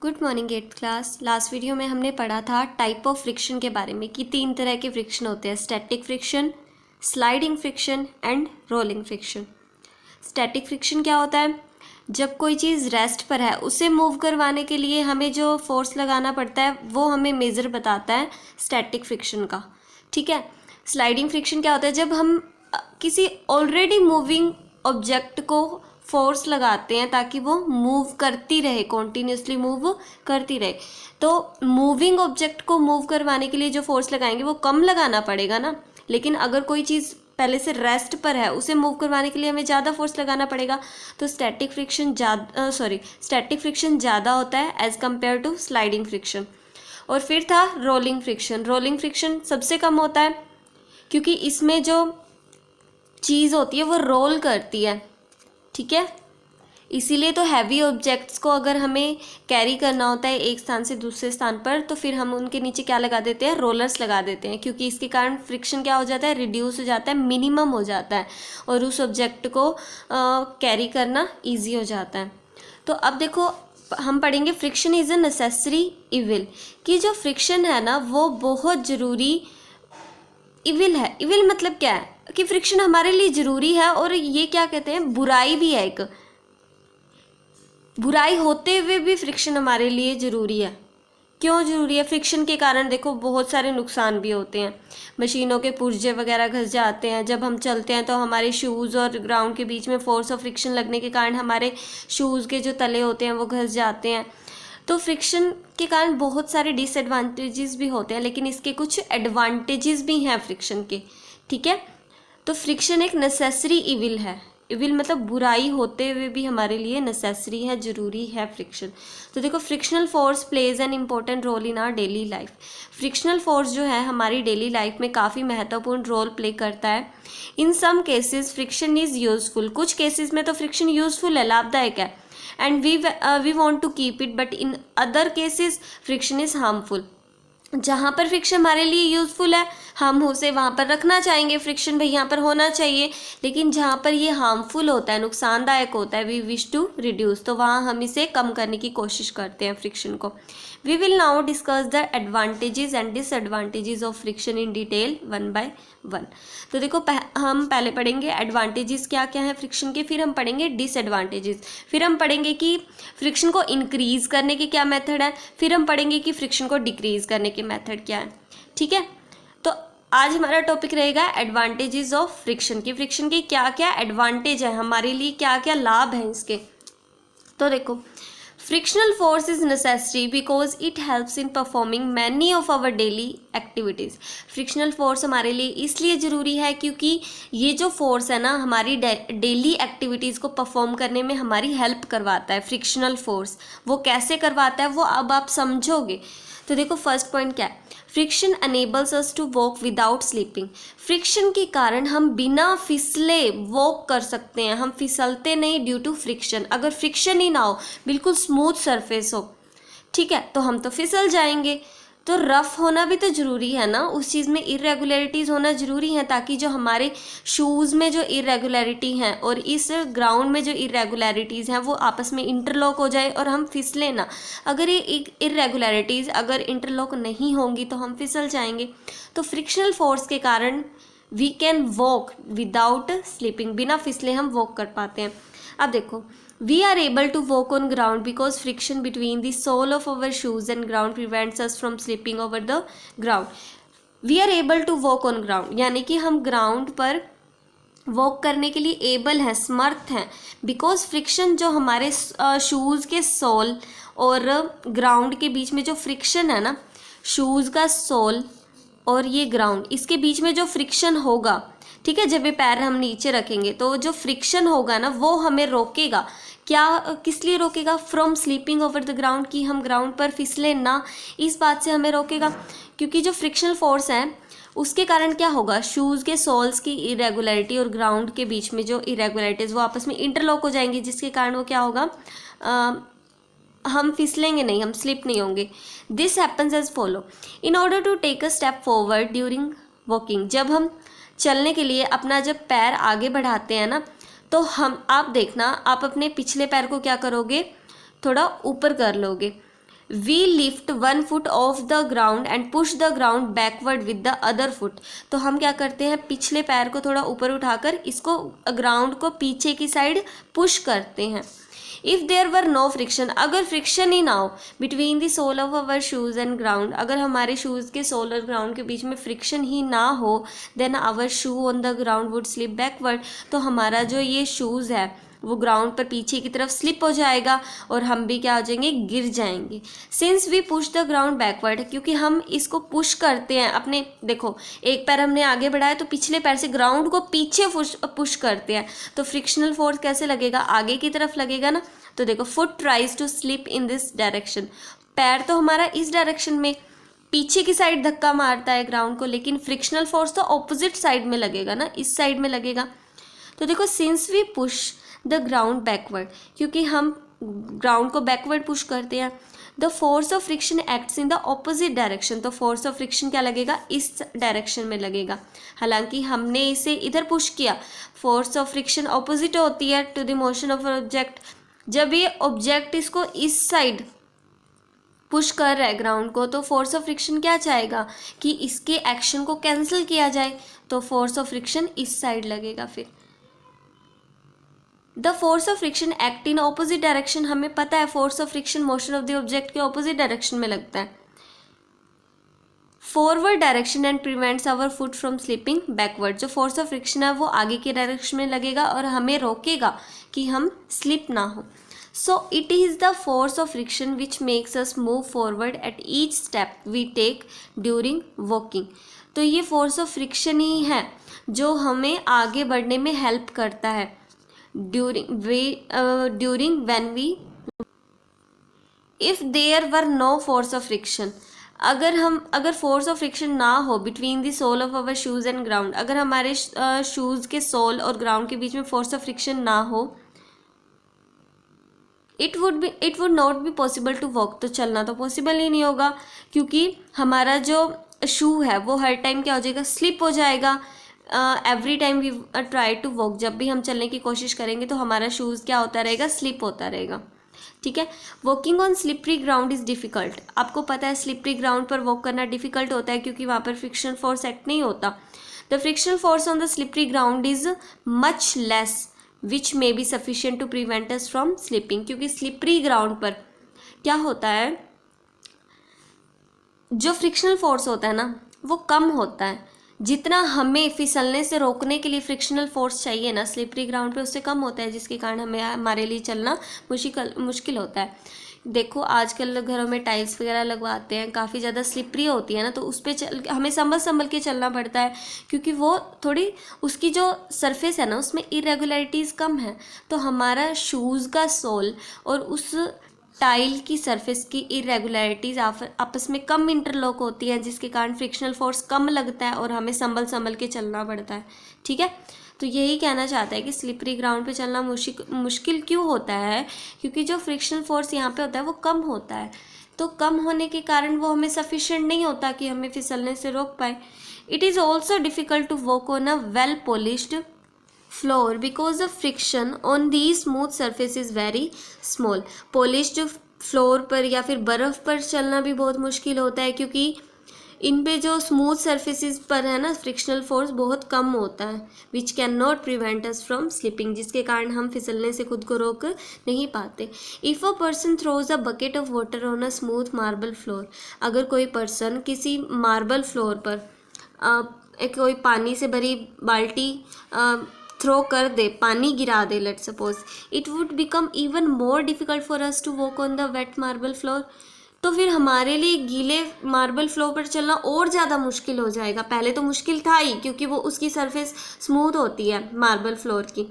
Good morning 8th class. Last video में हमने पढ़ा था टाइप ऑफ फ्रिक्शन के बारे में कि 3 तरह के फ्रिक्शन होते हैं, static friction, sliding friction and rolling friction. Static friction क्या होता है? जब कोई चीज़ रेस्ट पर है उसे मूव करवाने के लिए हमें जो फोर्स लगाना पड़ता है वो हमें मेज़र बताता है स्टैटिक फ्रिक्शन का, ठीक है। स्लाइडिंग फ्रिक्शन क्या होता है? जब हम किसी ऑलरेडी मूविंग ऑब्जेक्ट को फोर्स लगाते हैं ताकि वो मूव करती रहे, कॉन्टीन्यूसली मूव करती रहे। तो मूविंग ऑब्जेक्ट को मूव करवाने के लिए जो फोर्स लगाएंगे वो कम लगाना पड़ेगा ना, लेकिन अगर कोई चीज़ पहले से रेस्ट पर है उसे मूव करवाने के लिए हमें ज़्यादा फोर्स लगाना पड़ेगा। तो स्टैटिक फ्रिक्शन ज़्यादा होता है as compare to sliding friction. और फिर था रोलिंग फ्रिक्शन। रोलिंग फ्रिक्शन सबसे कम होता है क्योंकि इसमें जो चीज़ होती है वो रोल करती है, ठीक है। इसीलिए तो हैवी ऑब्जेक्ट्स को अगर हमें कैरी करना होता है एक स्थान से दूसरे स्थान पर तो फिर हम उनके नीचे क्या लगा देते हैं? रोलर्स लगा देते हैं, क्योंकि इसके कारण फ्रिक्शन क्या हो जाता है? रिड्यूस हो जाता है, मिनिमम हो जाता है और उस ऑब्जेक्ट को कैरी करना ईजी हो जाता है। तो अब देखो हम पढ़ेंगे friction is a necessary evil, कि जो फ्रिक्शन है ना वो बहुत ज़रूरी इविल है। इविल मतलब क्या है? कि फ्रिक्शन हमारे लिए ज़रूरी है और ये क्या कहते हैं, बुराई भी है। एक बुराई होते हुए भी फ्रिक्शन हमारे लिए ज़रूरी है। क्यों ज़रूरी है? फ्रिक्शन के कारण देखो बहुत सारे नुकसान भी होते हैं। मशीनों के पुर्जे वगैरह घस जाते हैं। जब हम चलते हैं तो हमारे शूज़ और ग्राउंड के बीच में फोर्स ऑफ फ्रिक्शन लगने के कारण हमारे शूज़ के जो तले होते हैं वो घस जाते हैं। तो फ्रिक्शन के कारण बहुत सारे डिसएडवांटेजेस भी होते हैं, लेकिन इसके कुछ एडवांटेजेस भी हैं फ्रिक्शन के, ठीक है। तो फ्रिक्शन एक नेसेसरी इविल है। इविल मतलब बुराई होते हुए भी हमारे लिए नेसेसरी है, ज़रूरी है फ्रिक्शन। तो देखो frictional force plays an important role in our daily life. Frictional force जो है हमारी डेली लाइफ में काफ़ी महत्वपूर्ण रोल प्ले करता है। In some cases friction is useful. कुछ केसेस में तो फ्रिक्शन यूजफुल है, लाभदायक है, and we want to keep it, but in other cases friction is harmful. जहाँ पर फ्रिक्शन हमारे लिए यूज़फुल है हम उसे वहाँ पर रखना चाहेंगे, फ्रिक्शन भाई यहाँ पर होना चाहिए, लेकिन जहाँ पर ये हार्मफुल होता है, नुकसानदायक होता है, वी विश टू रिड्यूस, तो वहाँ हम इसे कम करने की कोशिश करते हैं फ्रिक्शन को। We will now discuss the advantages and disadvantages of friction in detail one by one. तो देखो हम पहले पढ़ेंगे एडवांटेजेस क्या क्या है फ्रिक्शन के, फिर हम पढ़ेंगे डिसएडवांटेजेस, फिर हम पढ़ेंगे कि फ्रिक्शन को इंक्रीज करने के क्या मेथड है, फिर हम पढ़ेंगे कि फ्रिक्शन को डिक्रीज करने के मेथड क्या है, ठीक है। तो आज हमारा टॉपिक रहेगा एडवांटेजेस ऑफ फ्रिक्शन की। फ्रिक्शन के क्या क्या एडवांटेज है, हमारे लिए क्या क्या लाभ हैं इसके। तो देखो frictional force is necessary because it helps in performing many of our daily activities. Frictional force हमारे लिए इसलिए ज़रूरी है क्योंकि ये जो फोर्स है ना हमारी डेली एक्टिविटीज़ को परफॉर्म करने में हमारी हेल्प करवाता है। फ्रिक्शनल फोर्स वो कैसे करवाता है वो अब आप समझोगे। तो देखो फर्स्ट पॉइंट क्या है, friction enables us to walk without sleeping. Friction के कारण हम बिना फिसले वॉक कर सकते हैं, हम फिसलते नहीं ड्यू टू फ्रिक्शन। अगर फ्रिक्शन ही ना हो, बिल्कुल स्मूथ सरफेस हो, ठीक है, तो हम तो फिसल जाएंगे। तो रफ़ होना भी तो ज़रूरी है ना, उस चीज़ में इरेगुलरिटीज़ होना ज़रूरी है ताकि जो हमारे शूज़ में जो इरेगुलरिटी हैं और इस ग्राउंड में जो इरेगुलरिटीज़ हैं वो आपस में इंटरलॉक हो जाए और हम फिसलें ना। अगर ये इरेगुलरिटीज़ अगर इंटरलॉक नहीं होंगी तो हम फिसल जाएंगे। तो फ्रिक्शनल फोर्स के कारण we can walk without sleeping, बिना फिसले हम वॉक कर पाते हैं। अब देखो we are able to walk on ground because friction between the sole of our shoes and ground prevents us from slipping over the ground. We are able to walk on ground यानी कि हम ground पर walk करने के लिए able हैं, समर्थ हैं, because friction जो हमारे शूज़ के सोल और ग्राउंड के बीच में जो फ्रिक्शन है ना, शूज़ का सोल और ये ग्राउंड, इसके बीच में जो फ्रिक्शन होगा, ठीक है, जब ये पैर हम नीचे रखेंगे तो जो फ्रिक्शन होगा ना वो हमें रोकेगा। क्या, किस लिए रोकेगा? From sleeping over the ground, कि हम ग्राउंड पर फिसले ना, इस बात से हमें रोकेगा। क्योंकि जो फ्रिक्शनल फोर्स है उसके कारण क्या होगा, शूज़ के सोल्स की इरेगुलरिटी और ग्राउंड के बीच में जो इरेगुलरिटीज़ वो आपस में इंटरलॉक हो जाएंगी, जिसके कारण वो क्या होगा, हम फिसलेंगे नहीं, हम स्लिप नहीं होंगे। This happens as follow, in order to take a step forward during walking. जब हम चलने के लिए अपना जब पैर आगे बढ़ाते हैं ना, तो हम, आप देखना, आप अपने पिछले पैर को क्या करोगे, थोड़ा ऊपर कर लोगे। We lift one foot off the ground and push the ground backward with the other foot. तो हम क्या करते हैं, पिछले पैर को थोड़ा ऊपर उठाकर इसको ग्राउंड को पीछे की साइड पुश करते हैं। If there were no friction, अगर फ्रिक्शन ही ना हो between the sole of our shoes and ground, अगर हमारे शूज़ के सोल और ग्राउंड के बीच में फ्रिक्शन ही ना हो, then our shoe on the ground would slip backward. तो हमारा जो ये शूज़ है वो ग्राउंड पर पीछे की तरफ स्लिप हो जाएगा और हम भी क्या हो जाएंगे, गिर जाएंगे। Since we push the ground backward, क्योंकि हम इसको पुश करते हैं अपने, देखो एक पैर हमने आगे बढ़ाया तो पिछले पैर से ग्राउंड को पीछे पुश करते हैं, तो फ्रिक्शनल फोर्स कैसे लगेगा, आगे की तरफ लगेगा ना। तो देखो foot tries to slip in this direction, पैर तो हमारा इस डायरेक्शन में पीछे की साइड धक्का मारता है ग्राउंड को, लेकिन फ्रिक्शनल फोर्स तो ऑपोजिट साइड में लगेगा ना, इस साइड में लगेगा। तो देखो since we push the ground backward, क्योंकि हम ग्राउंड को बैकवर्ड पुश करते हैं, the force of friction acts in the opposite direction. तो फोर्स ऑफ फ्रिक्शन क्या लगेगा, इस डायरेक्शन में लगेगा। हालांकि हमने इसे इधर पुश किया, फोर्स ऑफ फ्रिक्शन ऑपोजिट होती है to the motion of object. जब ये ऑब्जेक्ट इसको इस साइड पुश कर रहा है ग्राउंड को, तो फोर्स ऑफ फ्रिक्शन क्या चाहेगा कि इसके एक्शन को कैंसिल किया जाए, तो फोर्स ऑफ फ्रिक्शन इस साइड लगेगा। फिर the force of friction act in opposite direction, हमें पता है force of friction motion of the object के ऑपोजिट डायरेक्शन में लगता है, forward direction and prevents our foot from slipping backward. जो फोर्स ऑफ फ्रिक्शन है वो आगे के डायरेक्शन में लगेगा और हमें रोकेगा कि हम स्लिप ना हो। So it is the force of friction which makes us move forward at each step we take during walking. तो ये फोर्स ऑफ फ्रिक्शन ही है जो हमें आगे बढ़ने में हेल्प करता है during when we. If there were no force of friction, अगर फोर्स ऑफ फ्रिक्शन ना हो between the sole of our shoes and ground, अगर हमारे शूज़ के सोल और ग्राउंड के बीच में फोर्स ऑफ फ्रिक्शन ना हो, it would not be possible to walk. तो चलना तो पॉसिबल ही नहीं होगा, क्योंकि हमारा जो शू है वो हर टाइम क्या हो जाएगा, स्लिप हो जाएगा। Every time we try to walk, जब भी हम चलने की कोशिश करेंगे तो हमारा शूज़ क्या होता रहेगा, स्लिप होता रहेगा। ठीक है, walking on slippery ground is difficult. आपको पता है स्लिपरी ग्राउंड पर वॉक करना डिफ़िकल्ट होता है, क्योंकि वहाँ पर फ्रिक्शन फोर्स एक्ट नहीं होता। The frictional force on the slippery ground is much less which may be sufficient to prevent us from slipping. क्योंकि स्लिपरी ग्राउंड पर क्या होता है, जो फ्रिक्शनल फोर्स होता है ना वो कम होता है, जितना हमें फिसलने से रोकने के लिए फ्रिक्शनल फोर्स चाहिए ना स्लिपरी ग्राउंड पे उससे कम होता है, जिसके कारण हमारे लिए चलना मुश्किल होता है। देखो आजकल घरों में टाइल्स वगैरह लगवाते हैं, काफ़ी ज़्यादा स्लिपरी होती है ना, तो उस पर हमें संभल के चलना पड़ता है, क्योंकि वो थोड़ी उसकी जो सरफेस है ना उसमें इरेगुलरिटीज़ कम है। तो हमारा शूज़ का सोल और उस टाइल की सरफेस की इरेगुलरिटीज़ आपस में कम इंटरलॉक होती है, जिसके कारण फ्रिक्शनल फोर्स कम लगता है और हमें संभल के चलना पड़ता है। ठीक है, तो यही कहना चाहता है कि स्लिपरी ग्राउंड पे चलना मुश्किल क्यों होता है, क्योंकि जो फ्रिक्शनल फोर्स यहाँ पे होता है वो कम होता है। तो कम होने के कारण वो हमें सफिशेंट नहीं होता कि हमें फिसलने से रोक पाए। It is also difficult to walk on a well polished floor because the friction on these smooth surface is very small। polished floor पर या फिर बर्फ़ पर चलना भी बहुत मुश्किल होता है, क्योंकि इन पे जो स्मूथ सर्फेसिस पर है ना फ्रिक्शनल फोर्स बहुत कम होता है, which can not prevent us from slipping, जिसके कारण हम फिसलने से खुद को रोक नहीं पाते। If a person throws a bucket of water on a smooth marble floor, अगर कोई पर्सन किसी मार्बल फ्लोर पर कोई पानी से भरी बाल्टी थ्रो कर दे, पानी गिरा दे, let suppose, it would become even more difficult for us to walk on the wet marble floor. तो फिर हमारे लिए गीले मार्बल फ्लोर पर चलना और ज़्यादा मुश्किल हो जाएगा। पहले तो मुश्किल था ही, क्योंकि वो उसकी सरफेस स्मूथ होती है मार्बल फ्लोर की,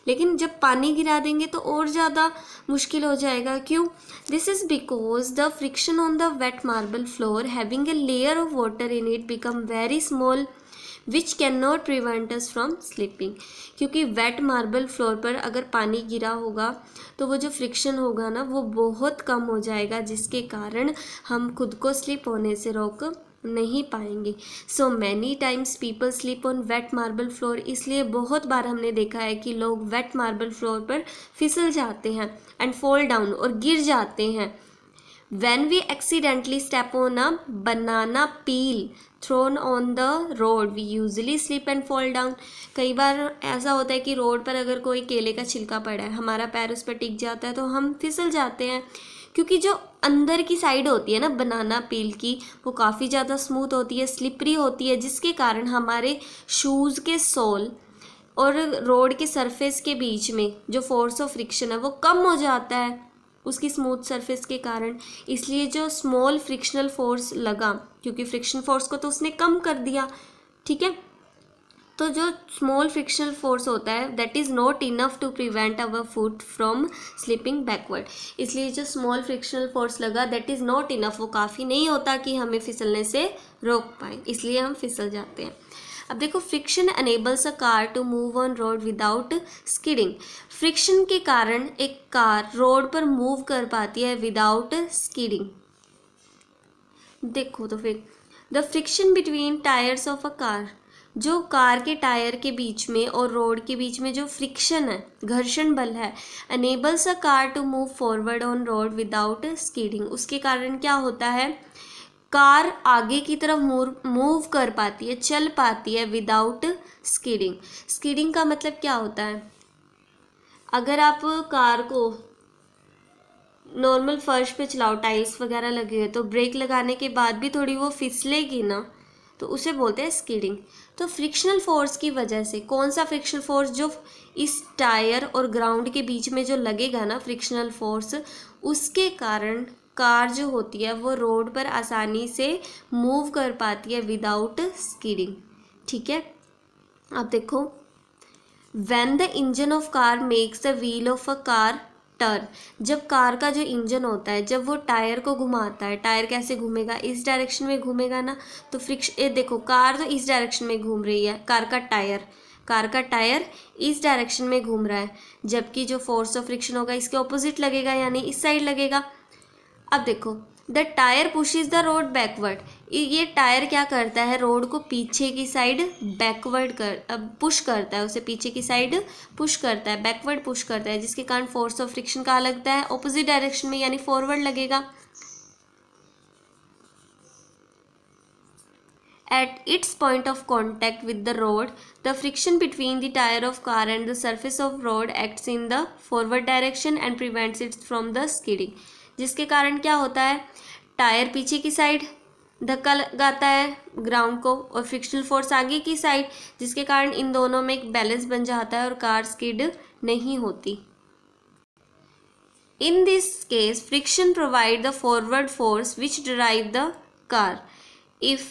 लेकिन जब पानी गिरा देंगे तो और ज़्यादा मुश्किल हो जाएगा। क्यों? This is because the friction on the wet marble floor having a layer of water in it become very small which can not prevent us from slipping. क्योंकि वेट मार्बल फ्लोर पर अगर पानी गिरा होगा तो वो जो फ्रिक्शन होगा ना वो बहुत कम हो जाएगा, जिसके कारण हम खुद को स्लिप होने से रोक नहीं पाएंगे। So many times people slip on wet marble floor. इसलिए बहुत बार हमने देखा है कि लोग वेट मार्बल फ्लोर पर फिसल जाते हैं एंड फॉल डाउन, और गिर जाते हैं। When we accidentally step on a banana peel thrown on the road, we usually slip and fall down. कई बार ऐसा होता है कि रोड पर अगर कोई केले का छिलका पड़ा है, हमारा पैर उस पर टिक जाता है तो हम फिसल जाते हैं, क्योंकि जो अंदर की साइड होती है ना बनाना पील की, वो काफ़ी ज़्यादा स्मूथ होती है, स्लिपरी होती है, जिसके कारण हमारे शूज़ के सोल और रोड के सरफेस के बीच में जो फोर्स ऑफ फ्रिक्शन है वो कम हो जाता है उसकी स्मूथ सरफेस के कारण। इसलिए जो स्मॉल फ्रिक्शनल फोर्स लगा, क्योंकि फ्रिक्शन फोर्स को तो उसने कम कर दिया, ठीक है, तो जो स्मॉल फ्रिक्शनल फोर्स होता है that is not enough to prevent our foot from slipping backward. इसलिए जो स्मॉल फ्रिक्शनल फोर्स लगा दैट इज़ नॉट इनफ, वो काफ़ी नहीं होता कि हमें फिसलने से रोक पाए, इसलिए हम फिसल जाते हैं। अब देखो, friction enables a car to move on road without skidding. Friction के कारण एक कार रोड पर मूव कर पाती है विदाउट स्किडिंग। देखो तो फिर the friction between tyres of a car, जो कार के टायर के बीच में और रोड के बीच में जो फ्रिक्शन है, घर्षण बल है, enables a car to move forward on road without skidding. उसके कारण क्या होता है, कार आगे की तरफ मूव कर पाती है, चल पाती है विदाउट स्किडिंग। स्किडिंग का मतलब क्या होता है, अगर आप कार को नॉर्मल फर्श पे चलाओ, टाइल्स वगैरह लगे हुए, तो ब्रेक लगाने के बाद भी थोड़ी वो फिसलेगी ना, तो उसे बोलते हैं स्किडिंग। तो फ्रिक्शनल फोर्स की वजह से, कौन सा फ्रिक्शनल फोर्स, जो इस टायर और ग्राउंड के बीच में जो लगेगा ना फ्रिक्शनल फोर्स, उसके कारण कार जो होती है वो रोड पर आसानी से मूव कर पाती है विदाउट स्किडिंग, ठीक है। अब देखो, when the engine of car makes the wheel of a car turn, जब कार का जो इंजन होता है जब वो टायर को घुमाता है, टायर कैसे घूमेगा, इस डायरेक्शन में घूमेगा ना, तो फ्रिक्शन, देखो कार तो इस डायरेक्शन में घूम रही है, कार का टायर इस डायरेक्शन में घूम रहा है, जबकि जो फोर्स ऑफ फ्रिक्शन होगा इसके ऑपोजिट लगेगा, यानी इस साइड लगेगा। अब देखो, the tyre pushes the road backward, ये टायर क्या करता है, रोड को पीछे की साइड बैकवर्ड पुश करता है, उसे पीछे की साइड पुश करता है, बैकवर्ड पुश करता है, जिसके कारण फोर्स ऑफ फ्रिक्शन कहाँ लगता है, ऑपोजिट डायरेक्शन में, यानी फॉरवर्ड लगेगा। At its point of contact with the road, the friction between the tire of car and the surface of road acts in the forward direction and prevents it from the skidding. जिसके कारण क्या होता है, tyre पीछे की side धक्का लगाता है ग्राउंड को और फ्रिक्शनल फोर्स आगे की साइड, जिसके कारण इन दोनों में एक बैलेंस बन जाता है और कार स्किड नहीं होती। In this case, friction provide the forward force which drive the car. If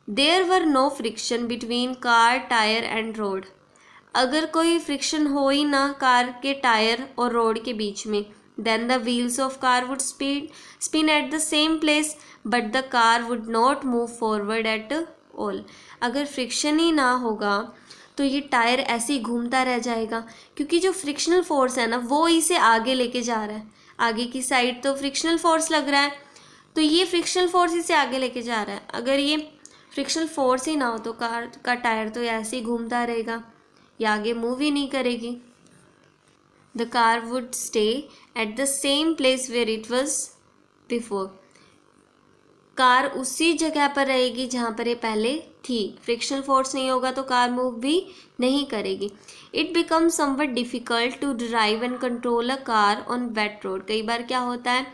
there were no friction between car, tire and road, अगर कोई फ्रिक्शन हो ही ना कार के टायर और रोड के बीच में, then the wheels of car would spin at the same place but the car would not move forward at all. अगर फ्रिक्शन ही ना होगा तो ये टायर ऐसे ही घूमता रह जाएगा, क्योंकि जो फ्रिक्शनल फोर्स है ना वो इसे आगे लेके जा रहा है, आगे की साइड तो फ्रिक्शनल फोर्स लग रहा है, तो ये फ्रिक्शनल फोर्स इसे आगे लेके जा रहा है। अगर ये फ्रिक्शनल फोर्स ही ना हो तो कार का टायर तो ऐसे ही घूमता रहेगा, ये आगे मूव ही नहीं करेगी। The car would stay at the same place where it was before. Car उसी जगह पर रहेगी जहाँ पर ये पहले थी, फ्रिक्शनल फोर्स नहीं होगा तो कार मूव भी नहीं करेगी। It becomes somewhat difficult to drive and control a car on wet road. कई बार क्या होता है,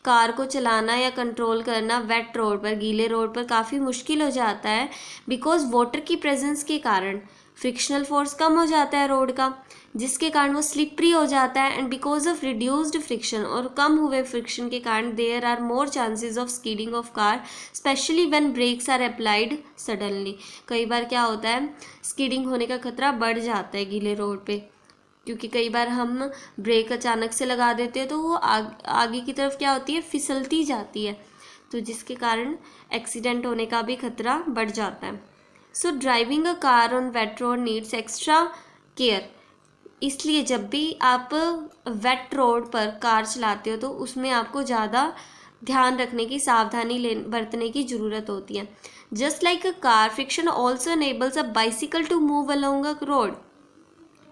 कार को चलाना या कंट्रोल करना वेट रोड पर, गीले रोड पर काफ़ी मुश्किल हो जाता है, बिकॉज वाटर की प्रेजेंस के कारण फ्रिक्शनल फोर्स कम हो जाता है रोड का, जिसके कारण वो स्लिपरी हो जाता है, and because of reduced friction, और कम हुए फ्रिक्शन के कारण there are more chances of skidding of car, specially when brakes are applied suddenly. कई बार क्या होता है, स्कीडिंग होने का खतरा बढ़ जाता है गीले रोड पे, क्योंकि कई बार हम ब्रेक अचानक से लगा देते हैं तो वो आगे की तरफ क्या होती है, फिसलती जाती है, तो जिसके कारण एक्सीडेंट होने का भी खतरा बढ़ जाता है। So driving a car on wet road needs extra care. इसलिए जब भी आप वेट रोड पर कार चलाते हो तो उसमें आपको ज़्यादा ध्यान रखने की, सावधानी बरतने की ज़रूरत होती है। Just like a car, friction also enables a bicycle to move along a road.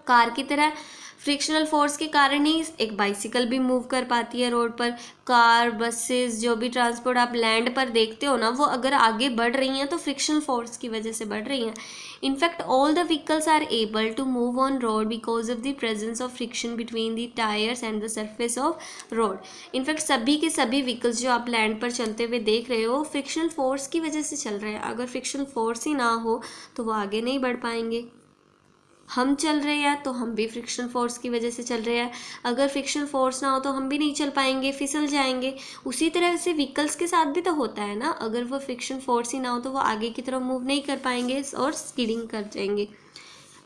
Car की तरह फ्रिक्शनल फोर्स के कारण ही एक बाइसिकल भी मूव कर पाती है रोड पर। कार, बसेस, जो भी ट्रांसपोर्ट आप लैंड पर देखते हो ना, वो अगर आगे बढ़ रही हैं तो फ्रिक्शनल फोर्स की वजह से बढ़ रही हैं। In fact all the vehicles are able to move on road because of the presence of friction between the tyres and the surface of road. In fact सभी के सभी व्हीकल्स जो आप लैंड पर चलते हुए देख रहे हो फ्रिक्शनल फोर्स की वजह से चल रहे हैं। अगर फ्रिक्शनल फोर्स ही ना हो तो वो आगे नहीं बढ़ पाएंगे। हम चल रहे हैं तो हम भी फ्रिक्शन फोर्स की वजह से चल रहे हैं, अगर फ्रिक्शन फोर्स ना हो तो हम भी नहीं चल पाएंगे, फिसल जाएंगे। उसी तरह से व्हीकल्स के साथ भी तो होता है ना, अगर वो फ्रिक्शन फोर्स ही ना हो तो वो आगे की तरफ मूव नहीं कर पाएंगे और स्किडिंग कर जाएंगे।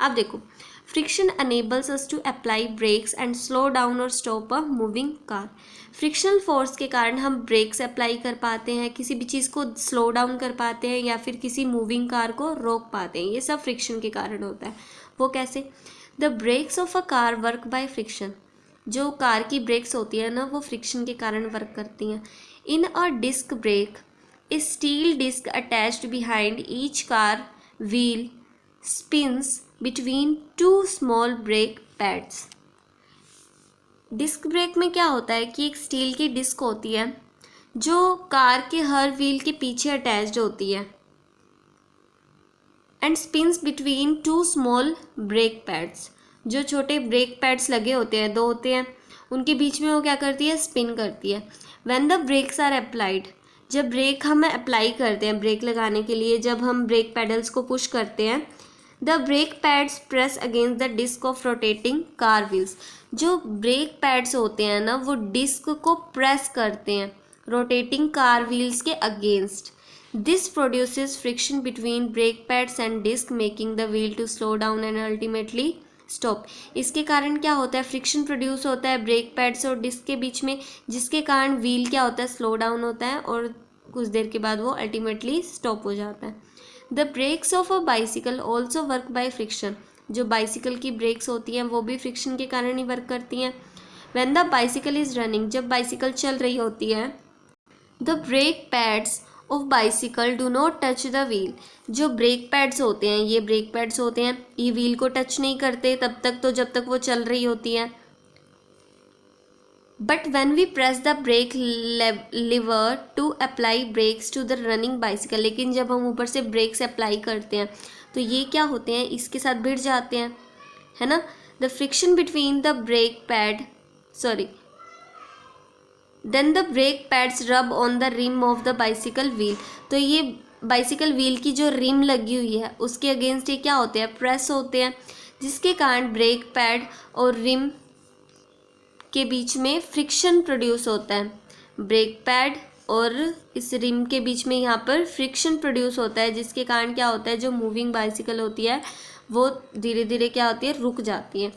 अब देखो, friction enables us to apply brakes and slow down और stop a moving car. Frictional force के कारण हम ब्रेक्स अप्लाई कर पाते हैं, किसी भी चीज़ को स्लो डाउन कर पाते हैं या फिर किसी मूविंग कार को रोक पाते हैं। ये सब फ्रिक्शन के कारण होता है। वो कैसे? The brakes of a car work by friction. जो कार की ब्रेक्स होती है ना, वो फ्रिक्शन के कारण वर्क करती हैं। In a disc brake, a steel disc attached behind each car wheel spins between two small brake pads. Disc brake में क्या होता है कि एक स्टील की डिस्क होती है जो कार के हर व्हील के पीछे अटैच्ड होती है and spins between two small brake pads. जो छोटे ब्रेक पैड्स लगे होते हैं, दो होते हैं, उनके बीच में वो क्या करती है? स्पिन करती है। When the brakes are applied, जब ब्रेक हम अप्लाई करते हैं, ब्रेक लगाने के लिए जब हम ब्रेक पैडल्स को पुश करते हैं, the brake pads press against the disc of rotating car wheels. जो ब्रेक पैड्स होते हैं ना, वो डिस्क को प्रेस करते हैं रोटेटिंग कार व्हील्स के against. This produces friction between brake pads and disc making the wheel to slow down and ultimately stop. इसके कारण क्या होता है? फ्रिक्शन प्रोड्यूस होता है ब्रेक पैड्स और डिस्क के बीच में, जिसके कारण व्हील क्या होता है? स्लो डाउन होता है और कुछ देर के बाद वो अल्टीमेटली स्टॉप हो जाता है। The brakes of a bicycle also work by friction. जो बाइसिकल की ब्रेक्स होती हैं वो भी फ्रिक्शन के कारण ही वर्क करती हैं। When the bicycle is running, जब बाइसिकल चल रही होती है, the brake pads of bicycle do not touch the wheel. जो ब्रेक पैड्स होते हैं, ये ब्रेक पैड्स होते हैं, ये व्हील को टच नहीं करते तब तक तो जब तक वो चल रही होती है। But when we press the brake lever to apply brakes to the running bicycle, लेकिन जब हम ऊपर से ब्रेक्स अप्लाई करते हैं तो ये क्या होते हैं? इसके साथ भिड़ जाते हैं, है ना। The friction between the brake pad then the brake pads rub on the rim of the bicycle wheel. तो ये बाइसिकल व्हील की जो रिम लगी हुई है उसके अगेंस्ट ये क्या होते हैं? प्रेस होते हैं, जिसके कारण ब्रेक पैड और रिम के बीच में फ्रिक्शन प्रोड्यूस होता है। ब्रेक पैड और इस रिम के बीच में यहाँ पर फ्रिक्शन प्रोड्यूस होता है, जिसके कारण क्या होता है? जो मूविंग बाइसिकल होती है वो धीरे धीरे क्या होती है? रुक जाती है।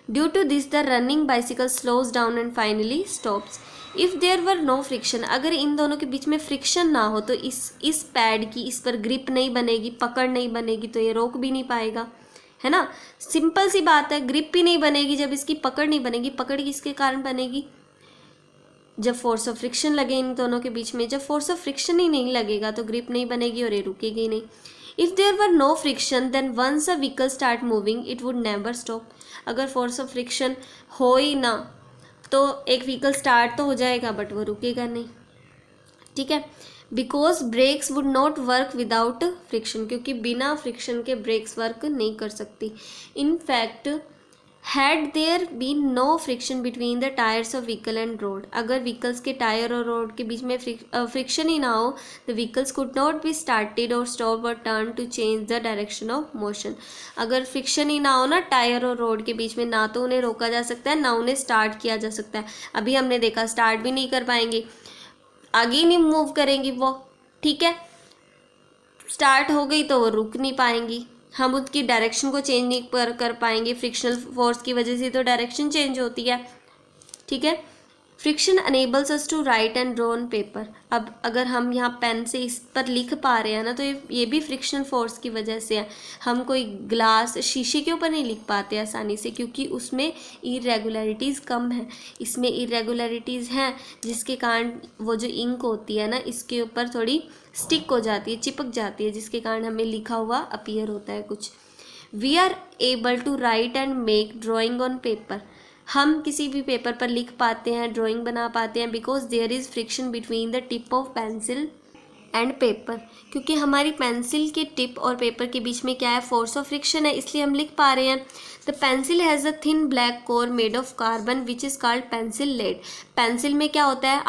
Due to this the running bicycle slows down and finally stops. If there were no friction, अगर इन दोनों के बीच में फ्रिक्शन ना हो तो इस पैड की इस पर ग्रिप नहीं बनेगी, पकड़ नहीं बनेगी, तो ये रोक भी नहीं पाएगा, है ना। सिंपल सी बात है, ग्रिप भी नहीं बनेगी जब इसकी पकड़ नहीं बनेगी। पकड़ किसके कारण बनेगी? जब फोर्स ऑफ फ्रिक्शन लगे इन दोनों के बीच में। जब फोर्स ऑफ फ्रिक्शन ही नहीं लगेगा तो ग्रिप नहीं बनेगी और ये रुकेगी नहीं। If there were no friction then once a vehicle start moving it would never stop. अगर फोर्स ऑफ फ्रिक्शन हो ही ना तो एक व्हीकल स्टार्ट तो हो जाएगा बट वो रुकेगा नहीं, ठीक है। Because brakes would not work without friction, क्योंकि बिना फ्रिक्शन के ब्रेक्स वर्क नहीं कर सकती। In fact had there been no friction between the tyres of vehicle and road, अगर व्हीकल्स के टायर और रोड के बीच में फ्रिक्शन ही ना हो, the vehicles could not be started और स्टॉप और turn to change the direction of motion. अगर फ्रिक्शन ही ना हो ना टायर और रोड के बीच में, ना तो उन्हें रोका जा सकता है ना उन्हें स्टार्ट किया जा सकता है। अभी हमने देखा स्टार्ट भी नहीं कर पाएंगे, आगे ही नहीं मूव करेंगी वो, ठीक है। स्टार्ट हो गई तो वो रुक नहीं पाएंगी, हम उसकी डायरेक्शन को चेंज नहीं कर पाएंगे, फ्रिक्शनल फोर्स की वजह से तो डायरेक्शन चेंज होती है, ठीक है। Friction enables us to write and draw on paper. अब अगर हम यहाँ पेन से इस पर लिख पा रहे हैं ना तो ये भी फ्रिक्शनल फोर्स की वजह से है। हम कोई ग्लास शीशे के ऊपर नहीं लिख पाते आसानी से, क्योंकि उसमें इरेगुलरिटीज़ कम है, इसमें इरेगुलरिटीज़ हैं जिसके कारण वो जो इंक होती है ना इसके ऊपर थोड़ी स्टिक हो जाती है, चिपक जाती है, जिसके कारण हमें लिखा हुआ अपीयर होता है कुछ। We are able to write and make drawing on paper, हम किसी भी पेपर पर लिख पाते हैं, ड्राइंग बना पाते हैं, because there is friction between the tip of pencil and paper, क्योंकि हमारी पेंसिल के टिप और पेपर के बीच में क्या है, फोर्स ऑफ फ्रिक्शन है, इसलिए हम लिख पा रहे हैं। The pencil has a thin black core made of carbon which is called pencil lead. Pencil में क्या होता है,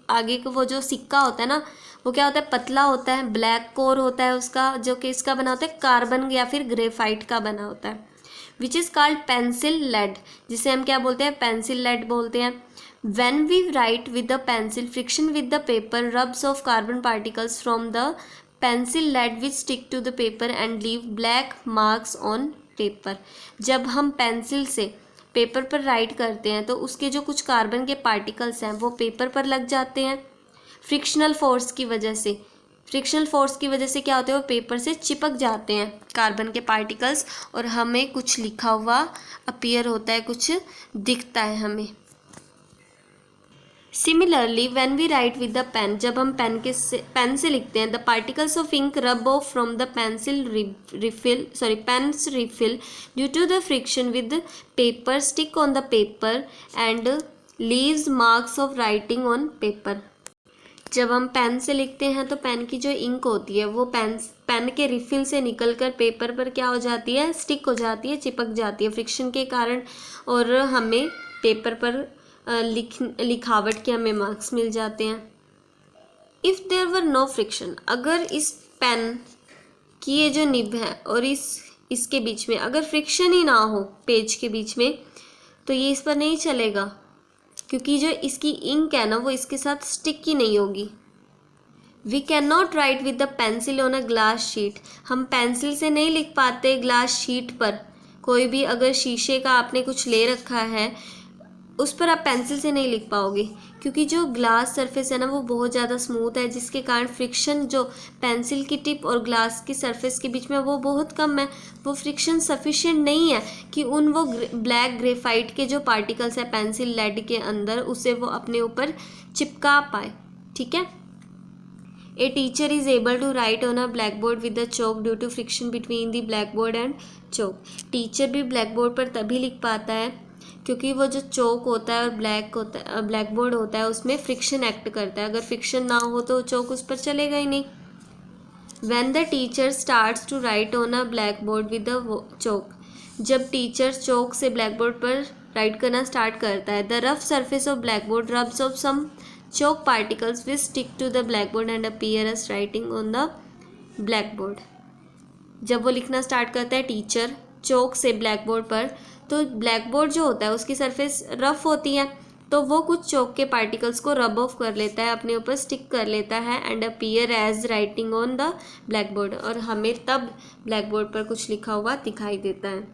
आगे का वो जो सिक्का होता है ना, वो क्या होता है, पतला होता है, ब्लैक कोर होता है उसका, जो कि इसका बना होता है कार्बन या फिर ग्रेफाइट का बना होता है, which is called pencil lead, जिसे हम क्या बोलते हैं, पेंसिल लेड बोलते हैं। When we write with the pencil, friction with the paper rubs off carbon particles from the pencil lead which stick to the paper and leave black marks on paper। जब हम pencil से paper पर right करते हैं तो उसके जो कुछ कार्बन के पार्टिकल्स हैं वो पेपर पर लग जाते हैं फ्रिक्शनल फोर्स की वजह से। फ्रिक्शनल फोर्स की वजह से क्या होता है, वो पेपर से चिपक जाते हैं कार्बन के पार्टिकल्स और हमें कुछ लिखा हुआ अपीयर होता है, कुछ दिखता है हमें। Similarly when we write with the pen, जब हम पेन से लिखते हैं, the particles of ink rub off from the pen's refill due to the friction with paper stick on the paper and leaves marks of writing on paper. जब हम pen से लिखते हैं तो पेन की जो इंक होती है वो पेन के रिफिल से निकलकर पेपर पर क्या हो जाती है, स्टिक हो जाती है, चिपक जाती है फ्रिक्शन के कारण, और हमें पेपर पर लिखावट के हमें मार्क्स मिल जाते हैं। If there were no friction, अगर इस पेन की ये जो निब है और इसके बीच में अगर फ्रिक्शन ही ना हो पेज के बीच में, तो ये इस पर नहीं चलेगा, क्योंकि जो इसकी इंक है ना वो इसके साथ स्टिक ही नहीं होगी। We can not write with the pencil on a glass sheet, हम पेंसिल से नहीं लिख पाते ग्लास शीट पर। कोई भी अगर शीशे का आपने कुछ ले रखा है उस पर आप पेंसिल से नहीं लिख पाओगे, क्योंकि जो ग्लास सरफेस है ना वो बहुत ज़्यादा स्मूथ है, जिसके कारण फ्रिक्शन जो पेंसिल की टिप और ग्लास की सरफेस के बीच में वो बहुत कम है। वो फ्रिक्शन सफिशिएंट नहीं है कि वो ब्लैक ग्रेफाइट के जो पार्टिकल्स है पेंसिल लेड के अंदर उसे वो अपने ऊपर चिपका पाए। ठीक है। A teacher is able to write on a black board with the chalk due to friction between the black board and chalk. Teacher भी ब्लैक बोर्ड पर तभी लिख पाता है क्योंकि वो जो चौक होता है और ब्लैक बोर्ड होता है उसमें फ्रिक्शन एक्ट करता है। अगर फ्रिक्शन ना हो तो चौक उस पर चलेगा ही नहीं। When the teacher starts to write on a black board with the chalk, जब टीचर चौक से ब्लैक बोर्ड पर राइट करना स्टार्ट करता है, the rough surface of black board rubs off some chalk particles which stick to the black board and appear as writing on the black board. जब वो लिखना start करता है टीचर चौक से ब्लैक बोर्ड पर, तो ब्लैक बोर्ड जो होता है उसकी सरफेस रफ होती है, तो वो कुछ चौक के पार्टिकल्स को रब ऑफ कर लेता है, अपने ऊपर स्टिक कर लेता है and appear as writing on the black board, और हमें तब ब्लैक बोर्ड पर कुछ लिखा हुआ दिखाई देता है।